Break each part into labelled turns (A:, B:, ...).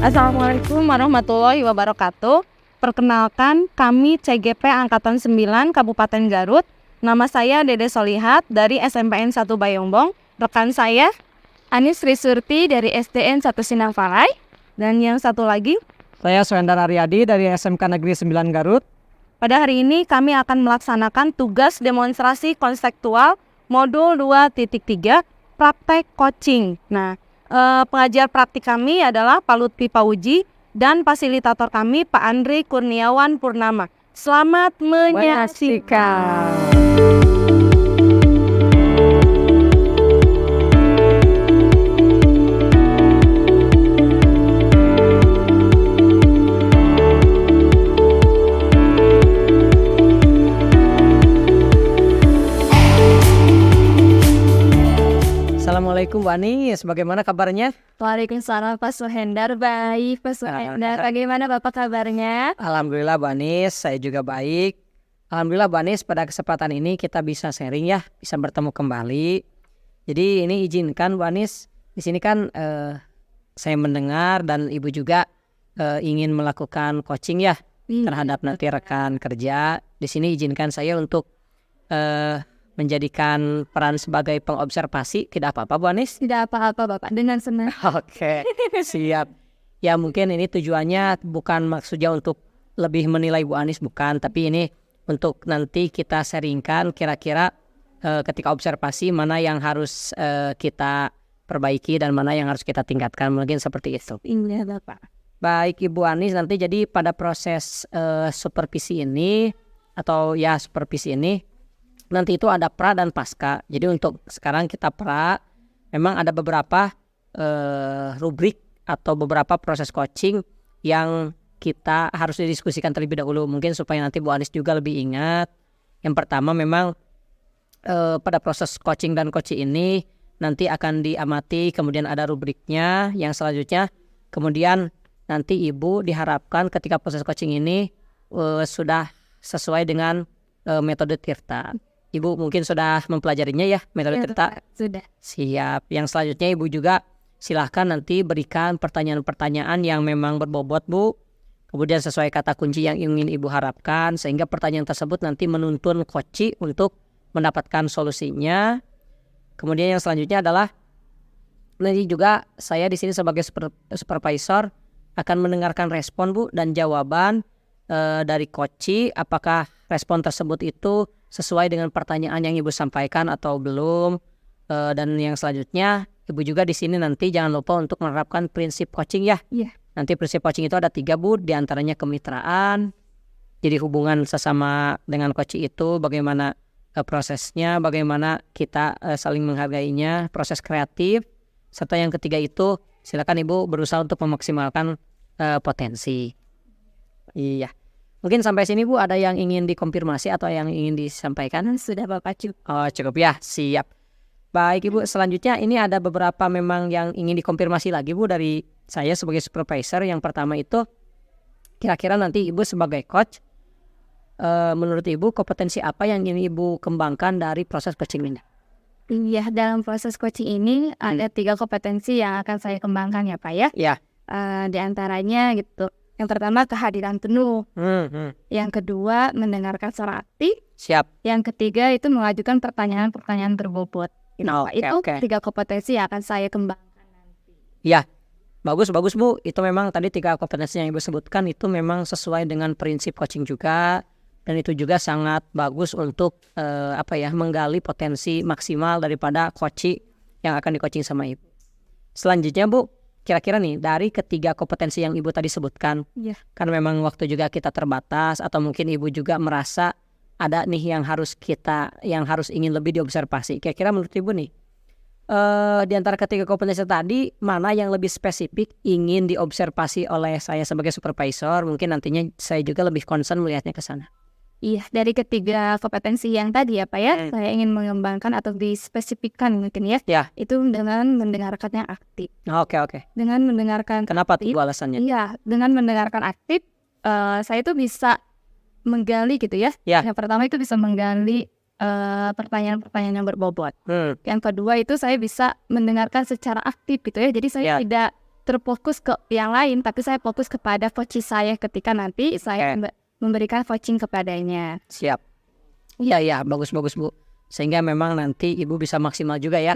A: Assalamualaikum warahmatullahi wabarakatuh. Perkenalkan, kami CGP Angkatan 9 Kabupaten Garut. Nama saya Dede Solihat dari SMPN 1 Bayongbong. Rekan saya Anis Risurti dari SDN 1 Sinangparai. Dan yang satu lagi,
B: saya Suhendar Aryadi dari SMK Negeri 9 Garut.
A: Pada hari ini kami akan melaksanakan tugas demonstrasi konseptual modul 2.3 praktek coaching. Pengajar praktik kami adalah Pak Lutfi Pauji dan fasilitator kami Pak Andri Kurniawan Purnama. Selamat menyaksikan.
B: Assalamualaikum Bu Anis, bagaimana kabarnya?
A: Waalaikumsalam Pak Suhendar, baik Pak Suhendar. Bagaimana Bapak kabarnya?
B: Alhamdulillah Bu Anis, saya juga baik. Alhamdulillah Bu Anis, pada kesempatan ini kita bisa sharing ya, bisa bertemu kembali. Jadi ini izinkan Bu Anis, di sini kan saya mendengar dan Ibu juga ingin melakukan coaching ya terhadap nanti rekan kerja. Di sini izinkan saya untuk menjadikan peran sebagai pengobservasi. Tidak apa-apa Bu Anis?
A: Tidak apa-apa Bapak, dengan senang.
B: Oke, siap. Ya mungkin ini tujuannya bukan maksudnya untuk lebih menilai Bu Anis, bukan. Tapi ini untuk nanti kita sharingkan kira-kira ketika observasi mana yang harus kita perbaiki dan mana yang harus kita tingkatkan. Mungkin seperti itu.
A: Iya Bapak.
B: Baik Ibu Anis, nanti jadi pada proses supervisi ini atau ya supervisi ini nanti itu ada pra dan pasca. Jadi untuk sekarang kita pra, memang ada beberapa rubrik atau beberapa proses coaching yang kita harus didiskusikan terlebih dahulu. Mungkin supaya nanti Bu Anis juga lebih ingat. Yang pertama memang pada proses coaching dan coaching ini nanti akan diamati, kemudian ada rubriknya. Yang selanjutnya kemudian nanti Ibu diharapkan ketika proses coaching ini sudah sesuai dengan metode Tirta. Ibu mungkin sudah mempelajarinya ya metode Tirta?
A: Sudah.
B: Siap. Yang selanjutnya Ibu juga silahkan nanti berikan pertanyaan-pertanyaan yang memang berbobot Bu. Kemudian sesuai kata kunci yang ingin Ibu harapkan, sehingga pertanyaan tersebut nanti menuntun coach untuk mendapatkan solusinya. Kemudian yang selanjutnya adalah nanti juga saya di sini sebagai supervisor akan mendengarkan respon Bu dan jawaban dari coach, apakah respon tersebut itu sesuai dengan pertanyaan yang Ibu sampaikan atau belum. Dan yang selanjutnya Ibu juga di sini nanti jangan lupa untuk menerapkan prinsip coaching ya.
A: Iya.
B: Nanti prinsip coaching itu ada 3 Bu, diantaranya kemitraan. Jadi hubungan sesama dengan coach itu bagaimana prosesnya, bagaimana kita saling menghargainya, proses kreatif. Serta yang ketiga itu silakan Ibu berusaha untuk memaksimalkan potensi. Iya. Mungkin sampai sini Bu ada yang ingin dikonfirmasi atau yang ingin disampaikan?
A: Sudah Bapak cukup.
B: Oh cukup ya, siap. Baik Ibu, selanjutnya ini ada beberapa memang yang ingin dikonfirmasi lagi Bu dari saya sebagai supervisor. Yang pertama itu kira-kira nanti Ibu sebagai coach, menurut Ibu kompetensi apa yang ingin Ibu kembangkan dari proses coaching ini?
A: Iya, dalam proses coaching ini ada 3 kompetensi yang akan saya kembangkan ya Pak ya.
B: Iya.
A: Di antaranya gitu. Yang pertama kehadiran penuh. Yang kedua mendengarkan secara aktif.
B: Siap.
A: Yang ketiga itu mengajukan pertanyaan-pertanyaan berbobot. Itu 3 kompetensi yang akan saya kembangkan nanti.
B: Iya. Bagus Bu. Itu memang tadi 3 kompetensi yang Ibu sebutkan itu memang sesuai dengan prinsip coaching juga. Dan itu juga sangat bagus untuk menggali potensi maksimal daripada coach yang akan di-coaching sama Ibu. Selanjutnya Bu, kira-kira nih dari ketiga kompetensi yang Ibu tadi sebutkan, karena memang waktu juga kita terbatas atau mungkin Ibu juga merasa ada nih yang harus ingin lebih diobservasi. Kira-kira menurut Ibu nih, di antara ketiga kompetensi tadi mana yang lebih spesifik ingin diobservasi oleh saya sebagai supervisor? Mungkin nantinya saya juga lebih concern melihatnya ke sana.
C: Iya, dari ketiga kompetensi yang tadi ya Pak ya, saya ingin mengembangkan atau dispesifikkan mungkin ya,
B: Ya.
C: itu dengan mendengarkan yang aktif.
B: Oke.
C: Dengan mendengarkan
B: Kenapa tuh
C: aktif,
B: Bu alasannya?
C: iya, dengan mendengarkan aktif, saya itu bisa menggali gitu ya.
B: Ya.
C: Yang pertama itu bisa menggali pertanyaan-pertanyaan yang berbobot. Yang kedua itu saya bisa mendengarkan secara aktif gitu ya. Jadi saya tidak terfokus ke yang lain, tapi saya fokus kepada coach saya ketika nanti saya memberikan coaching kepadanya.
B: Siap. Iya, bagus Bu. Sehingga memang nanti Ibu bisa maksimal juga ya.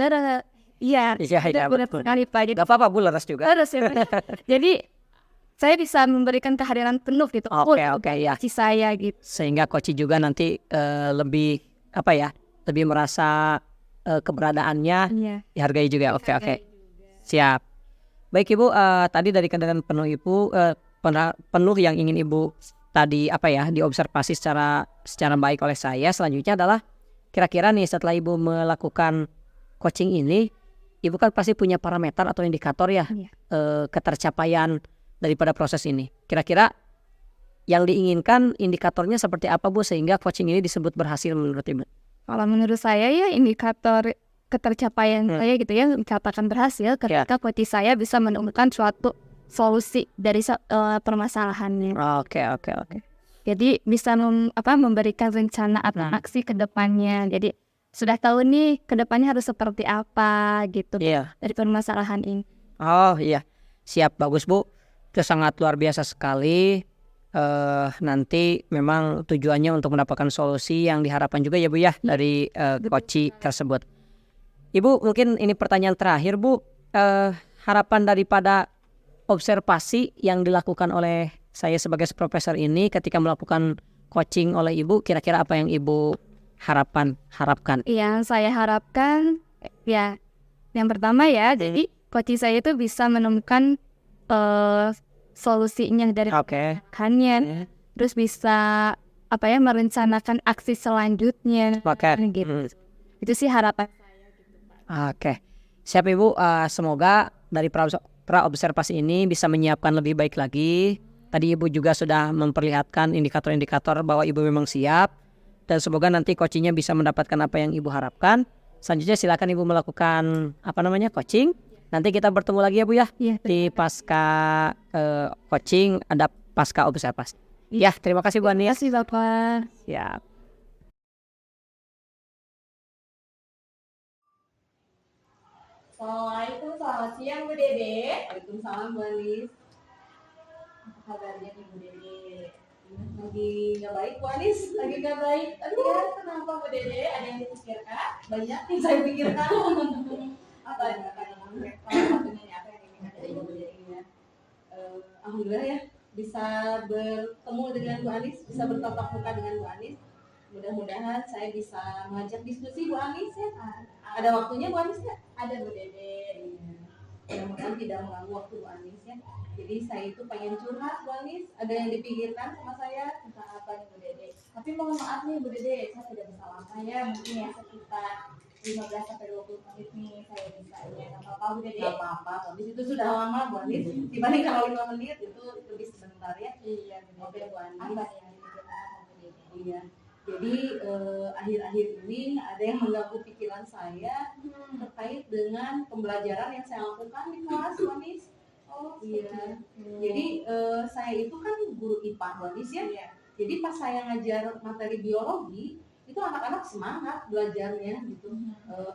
C: Iya, benar sekali Pak.
B: Gak apa-apa Bu, leres juga.
C: Leres ya Pak. Jadi saya bisa memberikan kehadiran penuh gitu.
B: Oke, ya.
C: Coach saya gitu.
B: Sehingga coach juga nanti lebih lebih merasa keberadaannya dihargai juga. Oke. Siap. Baik Ibu, tadi dari kendaraan penuh Ibu penuh yang ingin Ibu tadi diobservasi secara baik oleh saya. Selanjutnya adalah kira-kira nih setelah Ibu melakukan coaching ini, Ibu kan pasti punya parameter atau indikator ya ketercapaian daripada proses ini. Kira-kira yang diinginkan indikatornya seperti apa Bu sehingga coaching ini disebut berhasil menurut Ibu?
C: Kalau menurut saya ya indikator ketercapaian saya gitu ya dikatakan berhasil ketika coach saya bisa menemukan suatu solusi dari permasalahannya.
B: Oke.
C: Jadi bisa memberikan rencana atau aksi ke depannya. Jadi sudah tahu nih ke depannya harus seperti apa gitu dari permasalahan ini.
B: Oh iya, siap, bagus Bu. Itu sangat luar biasa sekali. Nanti memang tujuannya untuk mendapatkan solusi yang diharapkan juga ya Bu ya dari coach tersebut. Ibu mungkin ini pertanyaan terakhir Bu, harapan daripada observasi yang dilakukan oleh saya sebagai profesor ini ketika melakukan coaching oleh Ibu, kira-kira apa yang Ibu harapkan?
C: Yang saya harapkan ya yang pertama ya, jadi coach saya itu bisa menemukan solusinya dari permasalahannya, terus bisa merencanakan aksi selanjutnya gitu. Itu sih harapan saya gitu Pak.
B: Oke. Siap Ibu, semoga dari praobservasi ini bisa menyiapkan lebih baik lagi. Tadi Ibu juga sudah memperlihatkan indikator-indikator bahwa Ibu memang siap, dan semoga nanti coachingnya bisa mendapatkan apa yang Ibu harapkan. Selanjutnya silakan Ibu melakukan coaching. Nanti kita bertemu lagi ya Bu ya, di pasca coaching ada pasca observasi. Ya, terima kasih Bu Anis.
C: Terima kasih Bapak.
B: Siap.
A: Assalamualaikum, selamat siang Bu Dede. Waalaikumsalam Bu Anis. Apa kabarnya nih Bu Dede? Lagi nggak baik Bu Anis? Lagi nggak baik? Aduh, kenapa Bu Dede? Ada yang dipikirkan? Banyak yang saya pikirkan. Apa yang ingin dari Bu Dede? Alhamdulillah ya, bisa bertemu dengan Bu Anis, bisa bertatap muka dengan Bu Anis. Mudah-mudahan saya bisa mengajak diskusi Bu Anis ya. Ada waktunya Bu Anis ya? Ada Bu Dede. Mudah-mudahan tidak mengganggu waktu Bu Anis ya. Jadi saya itu pengen curhat Bu Anis. Ada yang dipikirkan sama saya tentang apa nih Bu Dede. Tapi mohon maaf nih Bu Dede, saya tidak bisa lama ya. Mungkin ya sekitar 15-20 menit nih saya bisa ya. Gak apa-apa Bu Dede. Gak apa-apa. Habis itu sudah lama Bu Anis. Dibanding kalau 5 menit itu lebih sebentar ya. Iya Bu Dede. Oke Bu Anis. Apa yang dipikirkan Bu Dede? Iya. Jadi akhir-akhir ini ada yang mengganggu pikiran saya terkait dengan pembelajaran yang saya lakukan di kelas Wanis. Oh iya. Jadi saya itu kan guru IPA Wanis ya. Jadi pas saya ngajar materi biologi itu anak-anak semangat belajarnya gitu.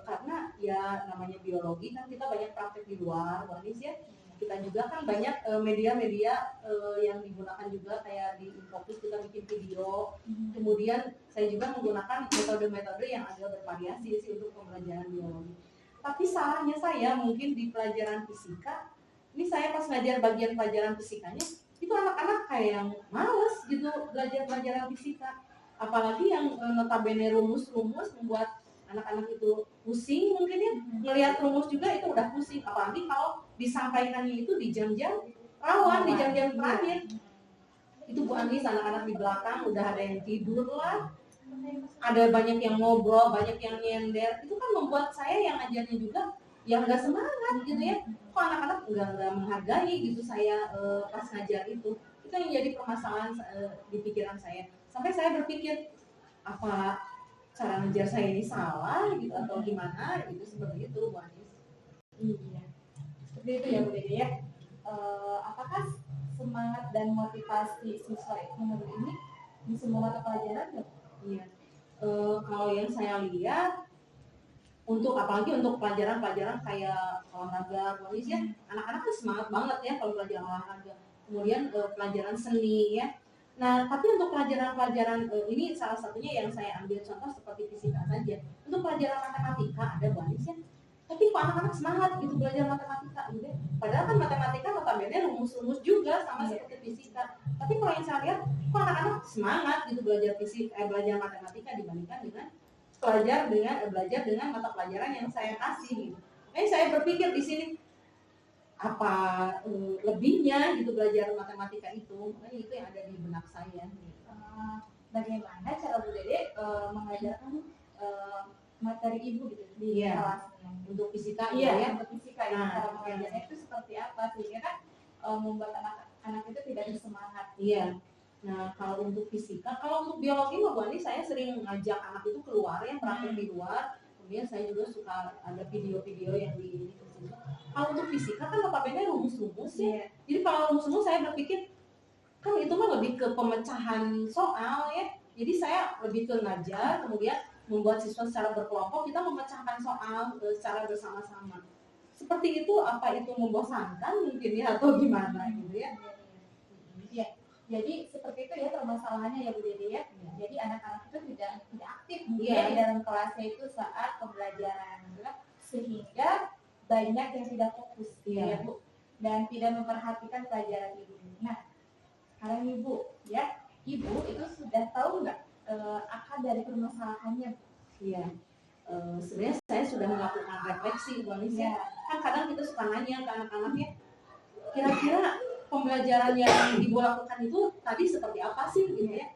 A: Karena ya namanya biologi kan kita banyak praktek di luar Wanis ya. Kita juga kan banyak media-media yang digunakan juga kayak di Infocus kita bikin video. Kemudian saya juga menggunakan metode-metode yang agak bervariasi sih untuk pembelajaran biologi. Tapi salahnya saya mungkin di pelajaran fisika, ini saya pas ngajar bagian pelajaran fisikanya, itu anak-anak kayak yang males gitu belajar pelajaran fisika. Apalagi yang notabene rumus-rumus membuat anak-anak itu pusing mungkin ya, ngelihat rumus juga itu udah pusing, apalagi kalau disampaikannya itu di jam-jam rawan, di jam-jam terakhir. Itu Bu Anis, anak-anak di belakang udah ada yang tidur lah, ada banyak yang ngobrol, banyak yang nyender, itu kan membuat saya yang ngajarnya juga yang nggak semangat gitu ya. Kok anak-anak nggak menghargai gitu saya pas ngajar itu yang jadi permasalahan di pikiran saya. Sampai saya berpikir apa cara ngajar saya ini salah gitu atau gimana gitu, seperti itu Bu Anis.
D: Iya, seperti itu ya Bu Dede ya. Apakah semangat dan motivasi siswa itu menurut ini di semua mata pelajaran?
A: Iya. Kalau yang saya lihat untuk apalagi untuk pelajaran-pelajaran kayak olahraga, Bu Anis ya, anak-anak kan semangat banget ya kalau pelajaran olahraga. Kemudian pelajaran seni ya. Nah, tapi untuk pelajaran-pelajaran ini salah satunya yang saya ambil contoh seperti fisika saja. Untuk pelajaran matematika ada Bu Anis ya. Tapi kok anak-anak semangat gitu belajar matematika gitu ya. Padahal kan matematika notabene rumus-rumus juga sama seperti fisika. Tapi kalau yang saya lihat kok anak-anak semangat gitu belajar belajar matematika dibandingkan dengan belajar dengan mata pelajaran yang saya kasih gitu. Saya berpikir di sini apa lebihnya gitu belajar matematika itu. Makanya itu yang ada di benak saya.
D: Bagaimana cara Bu Dede mengajarkan materi ibu gitu di kelasnya
A: untuk fisika
D: ya untuk fisika cara mengajarnya itu seperti apa sehingga kan membuat anak-anak itu tidak bersemangat.
A: Iya. Nah, kalau untuk fisika, kalau untuk biologi Bu Ani saya sering ngajak anak itu keluar ya, praktek di luar. Kemudian saya juga suka ada video-video yang di kalau untuk fisika kan notabene rumus-rumus ya. Jadi kalau rumus-rumus saya berpikir kan itu mah lebih ke pemecahan soal ya. Jadi saya lebih ke ngajar, kemudian membuat siswa secara berkelompok kita memecahkan soal secara bersama-sama. Seperti itu, apa itu membosankan mungkin ya atau gimana gitu ya?
D: Iya. Jadi seperti itu ya permasalahannya ya Bu Dede ya. Jadi anak-anak itu tidak aktif di dalam kelasnya itu saat pembelajaran, sehingga banyak yang tidak fokus ya Bu, dan tidak memperhatikan pelajaran ibu. Nah, sekarang Ibu ya, Ibu itu sudah tahu nggak akar dari permasalahannya?
A: Iya. Sebenarnya saya sudah melakukan refleksi Bu Anis ya. Kan kadang kita suka nanya ke anak-anaknya, kira-kira pembelajaran yang ibu lakukan itu tadi seperti apa sih gitu ya?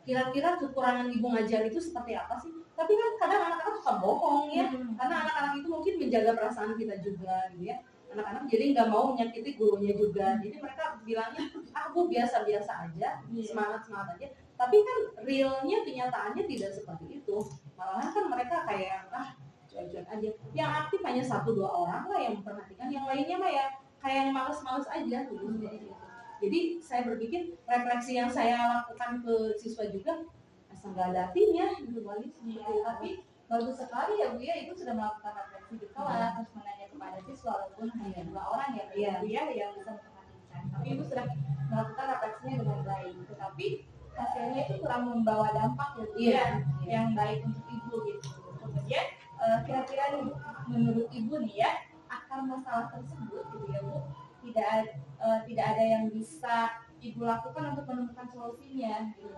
A: Kira-kira kekurangan ibu ngajar itu seperti apa sih? Tapi kan kadang anak-anak suka bohong ya, karena anak-anak itu mungkin menjaga perasaan kita juga gitu ya. Anak-anak jadi nggak mau menyakiti gurunya juga, jadi mereka bilangnya, Bu biasa-biasa aja, semangat-semangat aja. Tapi kan realnya kenyataannya tidak seperti itu. Malahan kan mereka kayak cuek-cuek aja. Yang aktif hanya 1-2 orang lah yang memperhatikan, yang lainnya mah ya kayak yang males-males aja gitu. Jadi saya berpikir refleksi yang saya lakukan ke siswa juga asal nggak ada artinya gitu Bu Anis.
D: Tapi bagus sekali ya Bu ya, itu sudah melakukan refleksi di kelas, terus menanya kepada siswa walaupun hanya 2 orang ya Bu ya yang bisa memperhatikan. Tapi Ibu sudah melakukan refleksinya dengan baik, tetapi hasilnya itu kurang membawa dampak ya Bu yang baik untuk Ibu gitu. Kemudian kira-kira nih menurut Ibu nih ya, akar masalah tersebut gitu ya Bu, tidak ada yang bisa Ibu lakukan untuk menemukan solusinya gitu.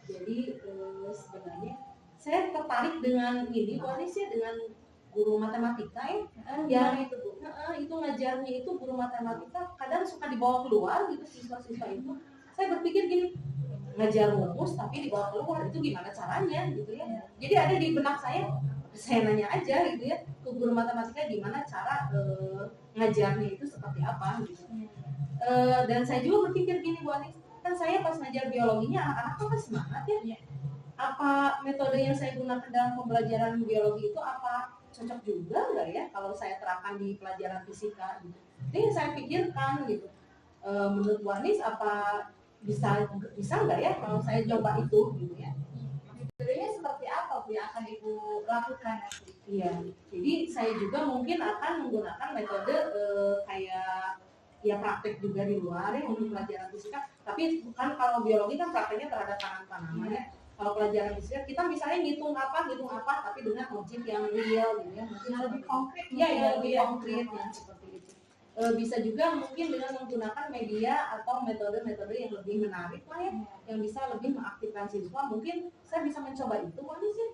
A: Jadi sebenarnya saya tertarik dengan ini Bu Anis ya, dengan guru matematika ya, yang itu Bu, itu ngajarnya itu guru matematika kadang suka dibawa keluar gitu siswa-siswa itu. Saya berpikir gini, ngajar rumus tapi dibawa keluar itu gimana caranya gitu ya. Jadi ada di benak saya nanya aja gitu ya ke guru matematika gimana cara ngajarnya itu seperti apa gitu. Dan saya juga berpikir gini Bu Anis, kan saya pas ngajar biologinya anak-anak kan semangat ya. Apa metode yang saya gunakan dalam pembelajaran biologi itu apa cocok juga nggak ya kalau saya terapkan di pelajaran fisika gitu. Jadi saya pikirkan gitu, menurut Bu Anis apa bisa nggak ya kalau saya coba itu gitu ya.
D: Metodenya seperti apa Bu yang akan Ibu lakukan nanti?
A: Iya, jadi saya juga mungkin akan menggunakan metode kayak ya praktek juga di luar ya untuk pelajaran fisika. Tapi bukan kalau biologi kan prakteknya terhadap tanaman ya. Kalau pelajaran fisika kita misalnya ngitung apa, tapi dengan objek yang real gitu ya. Mungkin
D: lebih konkret.
A: Iya, lebih konkret yang seperti itu. Bisa juga mungkin dengan menggunakan media atau metode-metode yang lebih menarik lah ya, yang bisa lebih mengaktifkan siswa. Mungkin saya bisa mencoba itu, Bu Anis ya.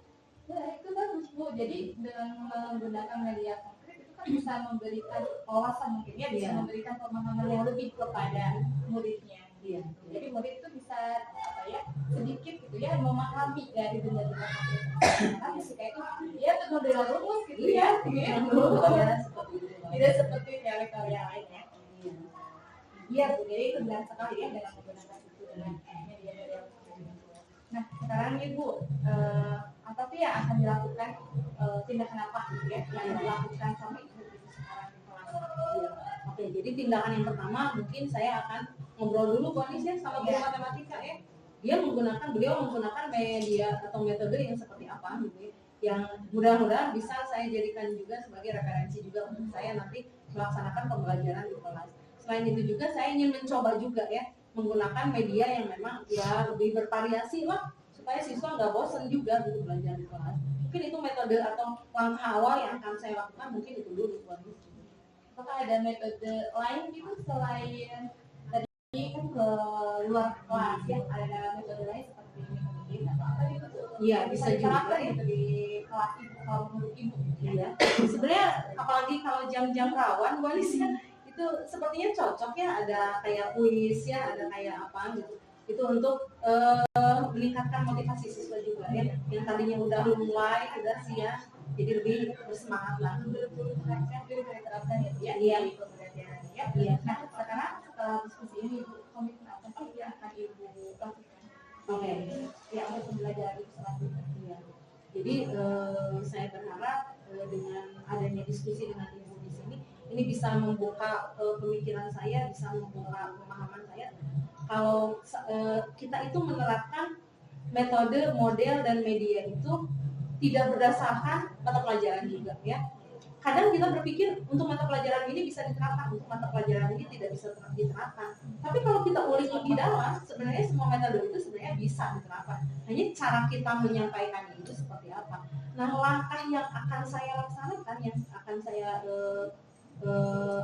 D: Ya, itu bagus Bu. Jadi dengan menggunakan media konkret itu kan bisa memberikan wawasan mungkin ya, bisa memberikan pemahaman yang lebih kepada muridnya. Iya. Jadi murid itu bisa apa ya, sedikit gitu ya memahami dari benda-benda karena fisika itu dia penuh dengan rumus gitu ya, tidak seperti teori-teori yang lain ya. Iya Bu, jadi itu benar sekali ya dengan menggunakan itu dengan media-media. Nah sekarang nih Bu, apa sih yang akan dilakukan, tindakan apa gitu ya yang dilakukan sampai ibu sekarang di kelas? Oke, jadi tindakan yang pertama mungkin saya akan ngobrol dulu Bu Anis ya sama guru matematika ya. Beliau menggunakan media atau metode yang seperti apa gitu ya. Yang mudah-mudahan bisa saya jadikan juga sebagai referensi juga untuk saya nanti melaksanakan pembelajaran di kelas. Selain itu juga saya ingin mencoba juga ya menggunakan media yang memang ya lebih bervariasi lah supaya siswa nggak bosan juga gitu belajar di kelas. Mungkin itu metode atau langkah awal yang akan saya lakukan mungkin itu dulu buat apakah ada metode lain gitu selain tadi kan ke luar kelas ya, ada metode lain seperti metode atau apa gitu? Iya bisa juga gitu di kelas ibu kalau menurut ibu. Iya. Sebenarnya apalagi kalau jam-jam rawan walisnya itu sepertinya cocok ya, ada kayak kuis ya, ada kayak apa gitu. Itu untuk meningkatkan motivasi siswa juga ya, yang tadinya udah mulai udah siap jadi lebih bersemangat lagi. Diterapkan ya, iya itu pembelajarannya ya. Iya. Nah sekarang setelah diskusi ini ibu komitmen apa sih yang akan ibu lakukan? Oke, ya untuk pembelajaran itu selanjutnya. Iya. Jadi saya berharap dengan adanya diskusi dengan ibu di sini ini bisa membuka pemikiran saya, bisa membuka pemahaman saya. Kalau kita itu menerapkan metode, model, dan media itu tidak berdasarkan mata pelajaran juga ya. Kadang kita berpikir untuk mata pelajaran ini bisa diterapkan, untuk mata pelajaran ini tidak bisa diterapkan. Tapi kalau kita ulik lebih dalam, sebenarnya semua metode itu sebenarnya bisa diterapkan. Hanya cara kita menyampaikannya itu seperti apa. Nah langkah yang akan saya laksanakan, yang akan saya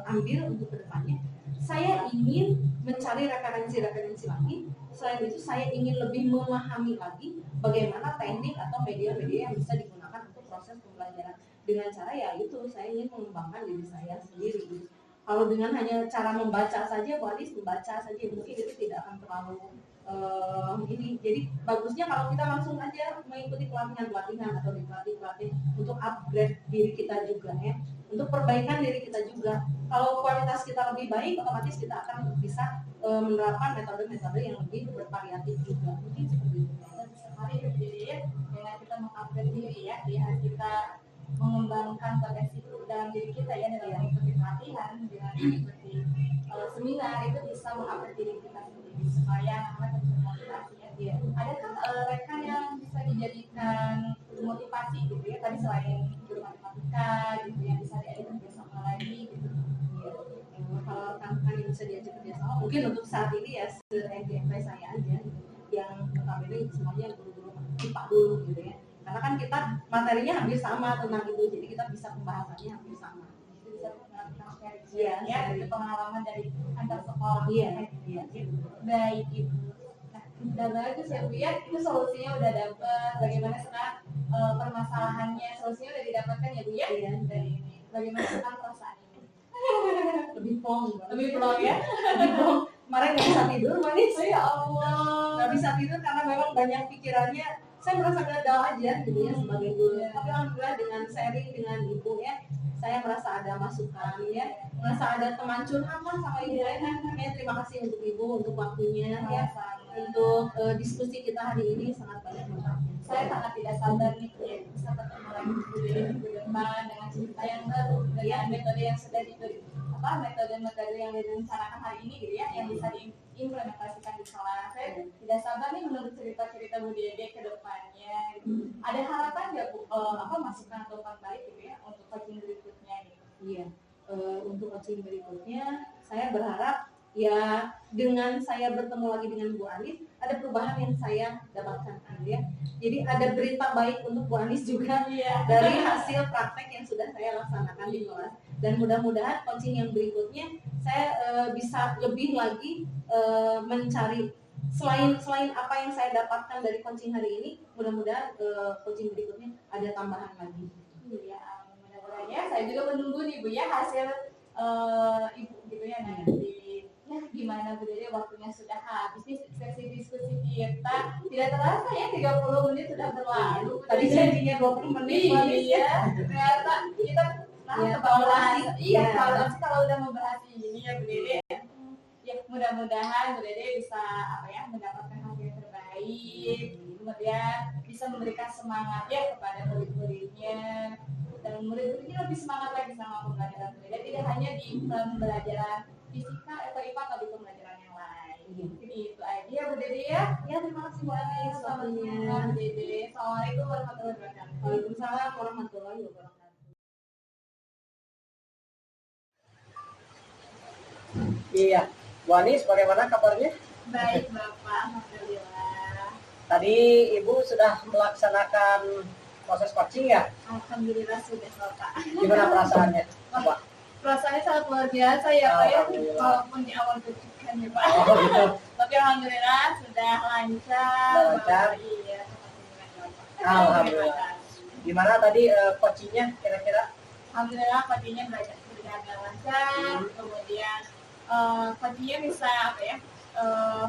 D: ambil untuk kedepannya, saya ingin mencari referensi-referensi lagi. Selain itu saya ingin lebih memahami lagi bagaimana teknik atau media-media yang bisa digunakan untuk proses pembelajaran. Dengan cara ya itu saya ingin mengembangkan diri saya sendiri. Kalau dengan hanya cara membaca saja, Bu Adis membaca saja mungkin itu tidak akan terlalu ini. Jadi bagusnya kalau kita langsung aja mengikuti pelatihan-pelatihan atau dipelatih untuk upgrade diri kita juga ya, untuk perbaikan diri kita juga. Kalau kualitas kita lebih baik, otomatis kita akan bisa menerapkan metode-metode yang lebih bervariatif juga. Mungkin seperti itu. Sekali jadi ya, dengan kita mengupgrade diri ya, kita mengembangkan potensi dalam diri kita ya, dengan mengikuti pelatihan, dengan mengikuti seminar itu bisa mengupgrade diri kita sendiri supaya anak-anak termotivasi ya. Ada kan rekan yang bisa dijadikan motivasi gitu ya, tadi selain guru matematika gitu yang bisa diajak kerjasama lagi gitu. Kalau rekan-rekan yang bisa diajak kerjasama mungkin untuk saat ini ya se-SMP saya aja yang notabene semuanya guru-guru IPA dulu gitu ya. Karena kan kita materinya hampir sama tentang itu, jadi kita bisa pembahasannya hampir sama. Bisa ya, itu pengalaman dari antar sekolah. Iya. Baik Ibu. Nah, udah bagus ya Bu ya. Itu solusinya udah dapat. Bagaimana sekarang permasalahannya, solusinya udah didapatkan ya Bu ya. Iya. Dari ini. Bagaimana sekarang perasaan ini? Lebih plong ya. Lebih plong. Kemarin nggak bisa tidur, manis. Ya Allah. Nggak bisa tidur karena memang banyak pikirannya. Saya merasa gagal aja gitu ya sebagai guru. Tapi alhamdulillah dengan sharing dengan ibu ya, saya merasa ada masukan ya, merasa ada teman curhatan sama ibu ya. Terima kasih untuk ibu untuk waktunya ya, untuk diskusi kita hari ini sangat banyak manfaatnya. Saya sangat tidak sabar nih ya, bisa ketemu lagi di depan dengan cerita yang baru, dengan metode yang sudah metode-metode yang direncanakan hari ini gitu ya, yang bisa diimplementasikan di kelas. Saya tidak sabar nih menurut cerita-cerita Bu Dede ke depannya. Gitu. Ada harapan nggak Bu, masukan atau baik gitu ya untuk coaching berikutnya gitu? Iya, untuk coaching berikutnya saya berharap ya dengan saya bertemu lagi dengan Bu Anis ada perubahan yang saya dapatkan ya. Jadi ada berita baik untuk Bu Anis juga dari hasil praktek yang sudah saya laksanakan di kelas. Dan mudah-mudahan coaching yang berikutnya saya bisa lebih lagi mencari selain apa yang saya dapatkan dari coaching hari ini, mudah-mudahan coaching berikutnya ada tambahan lagi. Ya, mudah-mudahan ya. Saya juga menunggu nih Bu ya hasil ibu gitu ya nanti. Ya gimana Bu Dede, waktunya sudah habis nih, sesi diskusi kita tidak terasa ya 30 menit sudah berlalu. Tadi janjinya 20 menit. Iya, ternyata kita kalau udah membahas ini ya Bu Dede. Ya mudah-mudahan Bu Dede bisa mendapatkan hasil yang terbaik, kemudian bisa memberikan semangat ya kepada murid-muridnya, dan murid-muridnya lebih semangat lagi sama pembelajaran Bu Dede, tidak hanya di pembelajaran fisika atau IPA atau di pembelajaran yang lain. Mungkin itu aja Bu Dede ya. Ya terima kasih Bu Anis. Sama-sama Bu Dede. Assalamualaikum warahmatullahi wabarakatuh. Waalaikumsalam warahmatullahi wabarakatuh.
E: Iya, Bu Anis, bagaimana kabarnya?
D: Baik Bapak, alhamdulillah.
E: Tadi Ibu sudah melaksanakan proses coaching ya?
D: Alhamdulillah sudah Bapak.
E: Gimana perasaannya, Pak?
D: Perasaannya sangat luar biasa ya Pak ya,
E: Alhamdulillah.
D: walaupun di awal deg-degan ya Pak.
E: Oh gitu.
D: Tapi alhamdulillah sudah lancar.
E: Sudah lancar?
D: Iya.
E: Alhamdulillah. Gimana tadi coachingnya kira-kira?
D: Alhamdulillah coachingnya berjalan lancar. Kemudian coachingnya bisa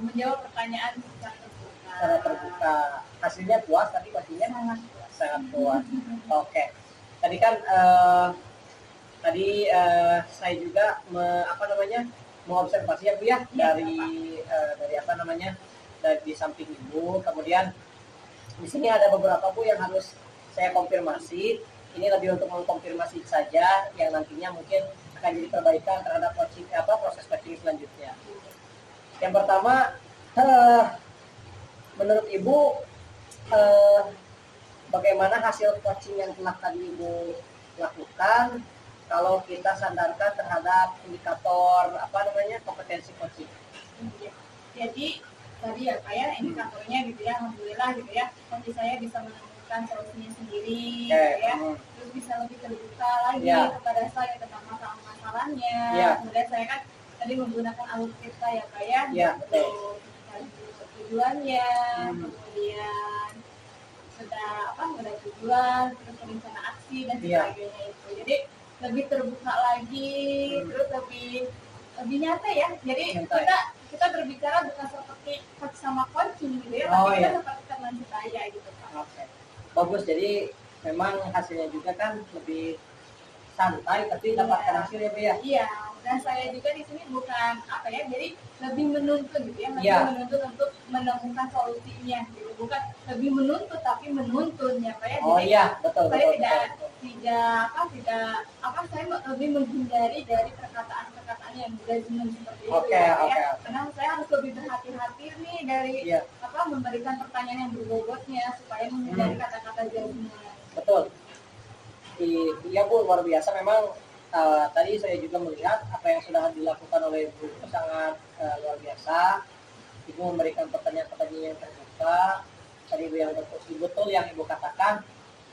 D: menjawab pertanyaan secara terbuka.
E: Secara terbuka. Hasilnya puas tadi coachingnya?
D: Sangat puas.
E: Sangat puas. Oke. Tadi kan saya juga mengobservasi ya Bu ya, dari di samping Ibu. Kemudian di sini ada beberapa Bu yang harus saya konfirmasi. Ini lebih untuk mengkonfirmasi saja yang nantinya mungkin akan jadi perbaikan terhadap proses coaching selanjutnya. Yang pertama, menurut Ibu bagaimana hasil coaching yang telah tadi Ibu lakukan kalau kita sandarkan terhadap indikator kompetensi coaching?
D: Jadi tadi ya Pak ya, indikatornya gitu ya, alhamdulillah gitu ya, coach saya bisa menemukan solusinya sendiri gitu ya, terus bisa lebih terbuka lagi kepada saya tentang masalahnya. Kemudian saya kan tadi menggunakan alutsista ya Pak ya, untuk tujuannya, kemudian sudah tujuan, terus rencana aksi dan sebagainya itu. Jadi lebih terbuka lagi, terus lebih nyata ya. Jadi kita berbicara bukan seperti coach sama coaching gitu ya, tapi kita seperti teman saya gitu Pak.
E: Oke. Bagus, jadi memang hasilnya juga kan lebih santai tapi dapatkan hasil ya Bu ya.
D: Iya, dan saya juga di sini bukan jadi lebih menuntut gitu ya, menuntut untuk menemukan solusinya gitu, bukan lebih menuntut tapi menuntun ya Pak ya.
E: Oh iya, betul.
D: Saya saya lebih menghindari dari perkataan-perkataan yang judgement seperti itu ya. Karena saya harus lebih berhati-hati nih dari memberikan pertanyaan yang berbobotnya supaya menghindari kata-kata judgement.
E: Betul. Iya Bu, luar biasa memang. Tadi saya juga melihat apa yang sudah dilakukan oleh Ibu sangat luar biasa. Ibu memberikan pertanyaan-pertanyaan yang terbuka. Tadi betul yang Ibu katakan.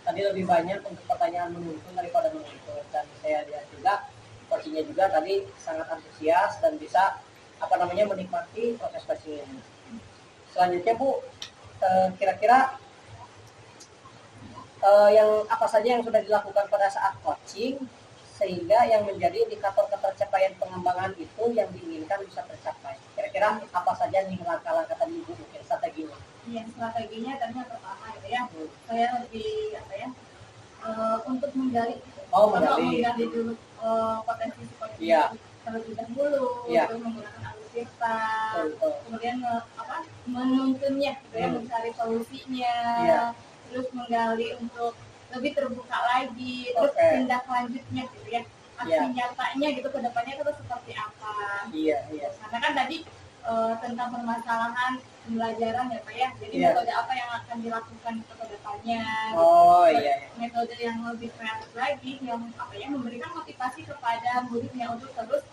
E: Tadi lebih banyak untuk pertanyaan menuntun daripada menuntut. Dan saya lihat juga coachingnya juga tadi sangat antusias dan bisa menikmati proses coaching ini. Selanjutnya Bu, kira-kira yang apa saja yang sudah dilakukan pada saat coaching sehingga yang menjadi indikator ketercapaian pengembangan itu yang diinginkan bisa tercapai. Kira-kira apa saja nih langkah-langkah tadi Ibu mungkin strateginya? Iya, strateginya tadinya pertama gitu ya. Saya lebih untuk menggali dulu potensi coaching terlebih dahulu, terus menggunakan alutsista, kemudian menuntunnya gitu ya, mencari solusinya, terus menggali untuk lebih terbuka lagi, terus tindak lanjutnya gitu ya, aksi nyatanya gitu ke depannya itu seperti apa. Karena kan tadi tentang permasalahan pembelajaran ya Pak ya, jadi metode apa yang akan dilakukan ke depannya, metode yang lebih kreatif lagi, yang memberikan motivasi kepada muridnya untuk terus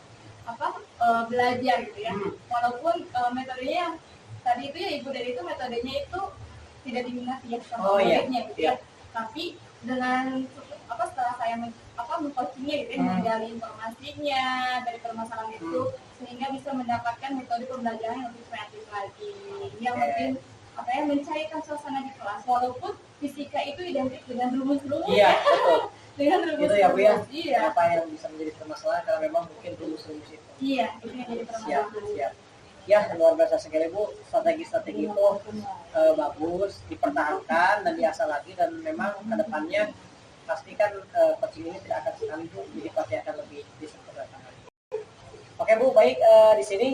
E: belajar gitu ya. Walaupun metodenya tadi itu ya Ibu dari itu metodenya itu tidak diminati ya sama muridnya gitu ya. Tapi dengan setelah saya mengcoachingnya gitu ya, menggali informasinya dari permasalahan itu sehingga bisa mendapatkan metode pembelajaran yang lebih kreatif lagi, yang lebih mencairkan suasana di kelas, walaupun fisika itu identik dengan rumus-rumus
D: dengan
E: Gitu ya Bu ya.
D: iya
E: Apa yang bisa menjadi permasalahan karena memang mungkin rumus-rumus itu.
D: iya itu yang jadi
E: Siap,
D: permasalahan.
E: siap. Ya, luar biasa sekali Bu. Strategi-strategi itu bagus, dipertahankan dan diasah lagi, dan memang kedepannya pastikan coaching ini tidak akan sekali Bu, jadi pasti akan lebih disempurnakan. Oke Bu, baik, di sini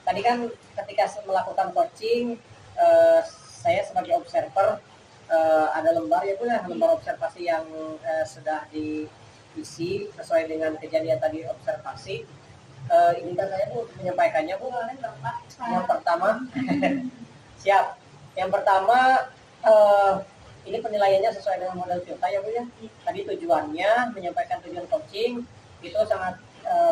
E: tadi kan ketika melakukan coaching saya sebagai observer ada lembar ya Bu ya, lembar observasi yang sudah diisi sesuai dengan kejadian tadi observasi. Izinkan saya Bu menyampaikannya Bu. Yang pertama siap. Yang pertama ini penilaiannya sesuai dengan model Toyota ya Bu ya. Tadi tujuannya menyampaikan tujuan coaching itu sangat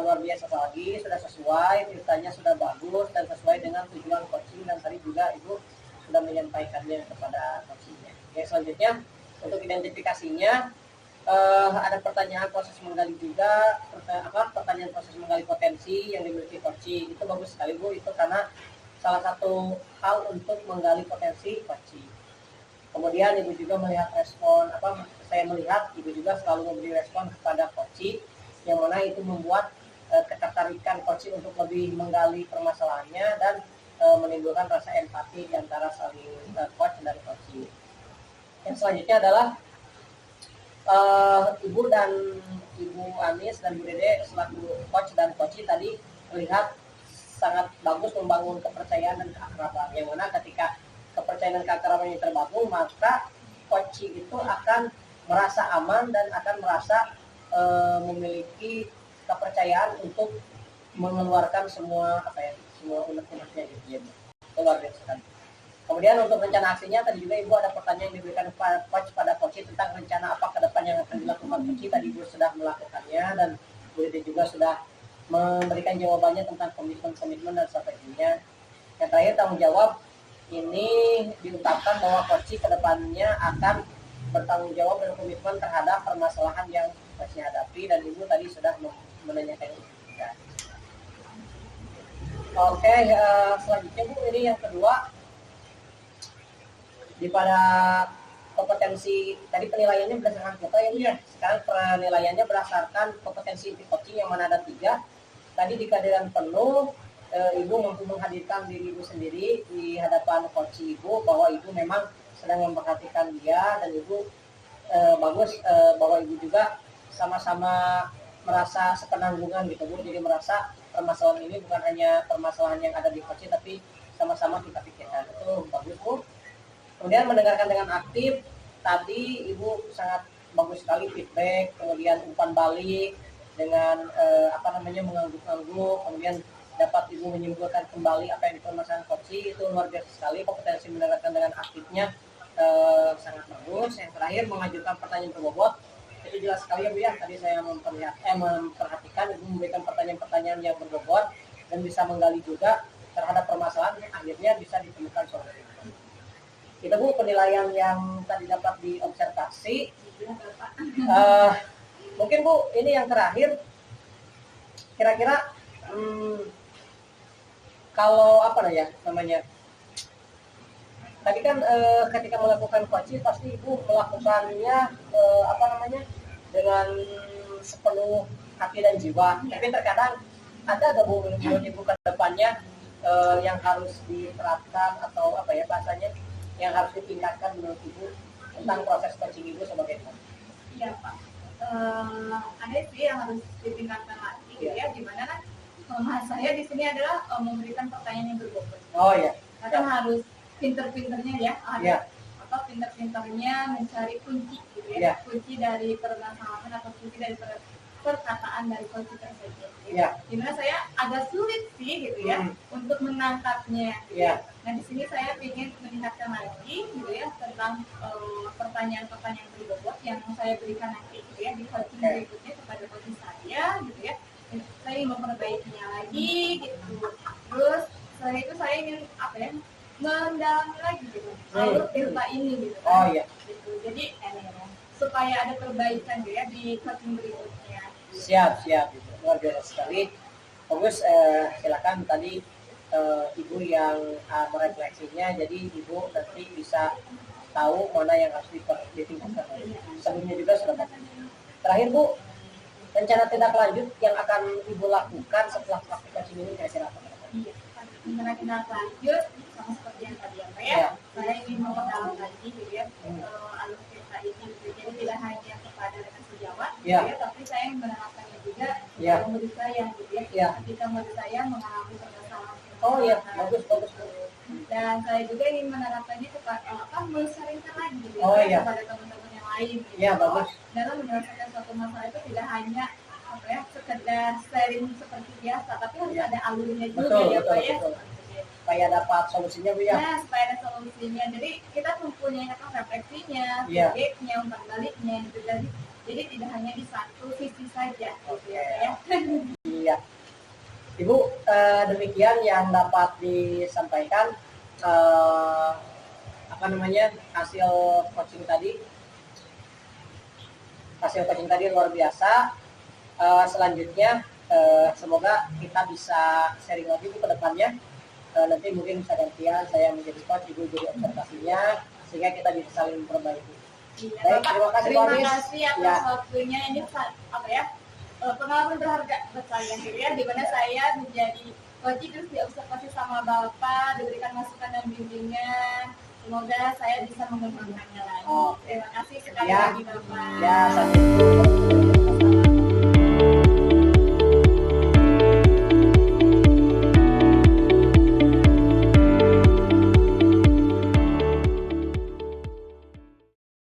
E: luar biasa lagi, sudah sesuai, ceritanya sudah bagus dan sesuai dengan tujuan coaching, dan tadi juga Ibu sudah menyampaikannya kepada coachingnya. Oke, selanjutnya untuk identifikasinya ada pertanyaan proses menggali juga, pertanyaan proses menggali potensi yang dimiliki coaching. Itu bagus sekali Bu, itu karena salah satu hal untuk menggali potensi coaching. Kemudian Ibu juga melihat respon, saya melihat Ibu juga selalu memberi respon kepada coaching, yang mana itu membuat ketertarikan coaching untuk lebih menggali permasalahannya dan menimbulkan rasa empati di antara saling coach dan coaching. Yang selanjutnya adalah Ibu dan Ibu Anis dan Bu Dede selaku coach dan coaching tadi terlihat sangat bagus membangun kepercayaan dan keakraban, yang mana ketika kepercayaan dan keakraban ini terbangun, maka coaching itu akan merasa aman dan akan merasa memiliki kepercayaan untuk mengeluarkan semua semua unek-uneknya gitu ya. Luar biasa sekali. Kemudian untuk rencana aksinya tadi juga Ibu ada pertanyaan yang diberikan coach pada coach tentang rencana apa ke depan yang akan dilakukan coach. Tadi Ibu sudah melakukannya dan Bu Dede juga sudah memberikan jawabannya tentang komitmen dan strateginya. Yang terakhir tanggung jawab ini diungkapkan bahwa coach ke depannya akan bertanggung jawab dan komitmen terhadap permasalahan yang coach hadapi, dan Ibu tadi sudah menanyakan itu juga. Oke, selanjutnya Bu, ini yang kedua di pada kompetensi tadi penilaiannya berdasarkan kota ya Bu ya. Sekarang penilaiannya berdasarkan kompetensi inti coaching yang mana ada 3. Tadi di kehadiran penuh Ibu mampu menghadirkan diri Ibu sendiri di hadapan coach Ibu bahwa Ibu memang sedang memperhatikan dia, dan Ibu bagus bahwa Ibu juga sama-sama merasa sepenanggungan gitu Bu. Jadi merasa permasalahan ini bukan hanya permasalahan yang ada di coach tapi sama-sama kita pikirkan. Itu bagus Bu. Kemudian mendengarkan dengan aktif, tadi Ibu sangat bagus sekali feedback, kemudian umpan balik dengan mengangguk-angguk, kemudian dapat Ibu menyimpulkan kembali apa yang dipermasalahan coaching. Itu luar biasa sekali, kompetensi mendengarkan dengan aktifnya sangat bagus. Yang terakhir mengajukan pertanyaan berbobot, itu jelas sekali ya Bu ya. Tadi saya memperhatikan Ibu memberikan pertanyaan-pertanyaan yang berbobot dan bisa menggali juga terhadap permasalahan yang akhirnya bisa ditemukan solusi. Itu Bu penilaian yang tadi dapat diobservasi. Mungkin Bu ini yang terakhir, kira-kira kalau tadi kan ketika melakukan coaching pasti Ibu melakukannya dengan sepenuh hati dan jiwa. Tapi terkadang ada Bu menurut Ibu ke depannya yang harus diterapkan atau bahasanya yang harus ditingkatkan menurut Ibu tentang proses coaching Ibu sebagai coach?
D: Iya Pak, ada sih yang harus ditingkatkan lagi gitu ya. Gimana kan saya di sini adalah memberikan pertanyaan yang berbobot.
E: Oh iya.
D: Kan harus pinter-pinternya ya,
E: Iya.
D: Pinter-pinternya mencari kunci gitu ya,
E: Iya.
D: kunci dari permasalahan atau kunci dari perkataan dari kunci tersebut.
E: Iya.
D: Dimana saya agak sulit sih gitu ya untuk menangkapnya. Gitu
E: Iya.
D: ya. Nah di sini saya ingin meningkatkan lagi gitu ya tentang pertanyaan-pertanyaan berbobot yang saya berikan nanti gitu ya di coaching berikutnya kepada coaching saya gitu ya. Saya ingin memperbaikinya lagi gitu. Terus saya ingin mendalami lagi gitu alur cerita ini gitu kan.
E: Oh iya.
D: Gitu. Jadi supaya ada perbaikan gitu ya di coaching berikutnya.
E: Siap luar biasa sekali. Bagus, silakan tadi Ibu yang merefleksinya, jadi Ibu nanti bisa tahu mana yang harus ditingkatkan. Sebelumnya juga sudah baca. Terakhir Bu, rencana tindak lanjut yang akan Ibu lakukan setelah praktik coaching ini kira-kira apa?
D: Iya, rencana tindak lanjut sama seperti yang tadi ya Pak ya.
E: Ya.
D: Saya ingin memperdalam lagi gitu ya alur cerita ini gitu. Jadi tidak hanya kepada rekan sejawat gitu
E: Ya.
D: ya, tapi saya yang menerapkannya juga
E: Ya.
D: murid saya gitu ya.
E: Ya.
D: Ketika murid saya mengalami permasalahan.
E: Oh iya, bagus.
D: Dan saya juga ingin menerapkannya kepada men-sharingkan lagi gitu
E: Oh,
D: ya
E: iya.
D: kepada teman-teman yang lain gitu.
E: Iya, bagus.
D: Dalam menyelesaikan suatu masalah itu tidak hanya sekedar sharing seperti biasa, tapi harus
E: Iya.
D: ada alurnya juga
E: Betul,
D: ya Pak ya.
E: betul. Supaya dapat solusinya Bu ya.
D: Nah, supaya ada solusinya. Jadi kita mempunyai refleksinya,
E: Iya.
D: feedbacknya, umpan baliknya gitu. Jadi tidak hanya di satu sisi saja gitu ya Pak ya.
E: Iya. Ibu, demikian yang dapat disampaikan hasil coaching tadi. Hasil coaching tadi luar biasa. Selanjutnya semoga kita bisa sharing lagi ke depannya. Nanti mungkin bisa gantian saya menjadi coach, Ibu jadi observasinya, sehingga kita bisa saling memperbaiki.
D: Iya,
E: Baik,
D: Bapak,
E: terima kasih Bu
D: terima
E: Anis.
D: kasih atas
E: Ya.
D: waktunya. Ini pengalaman berharga buat saya gitu ya, di mana saya menjadi coaching terus diobservasi sama Bapak, diberikan masukan dan bimbingan. Semoga saya bisa mengembangkannya lagi.
E: Oh.
D: Terima kasih sekali
E: Ya.
D: lagi Bapak.
E: Ya, sampai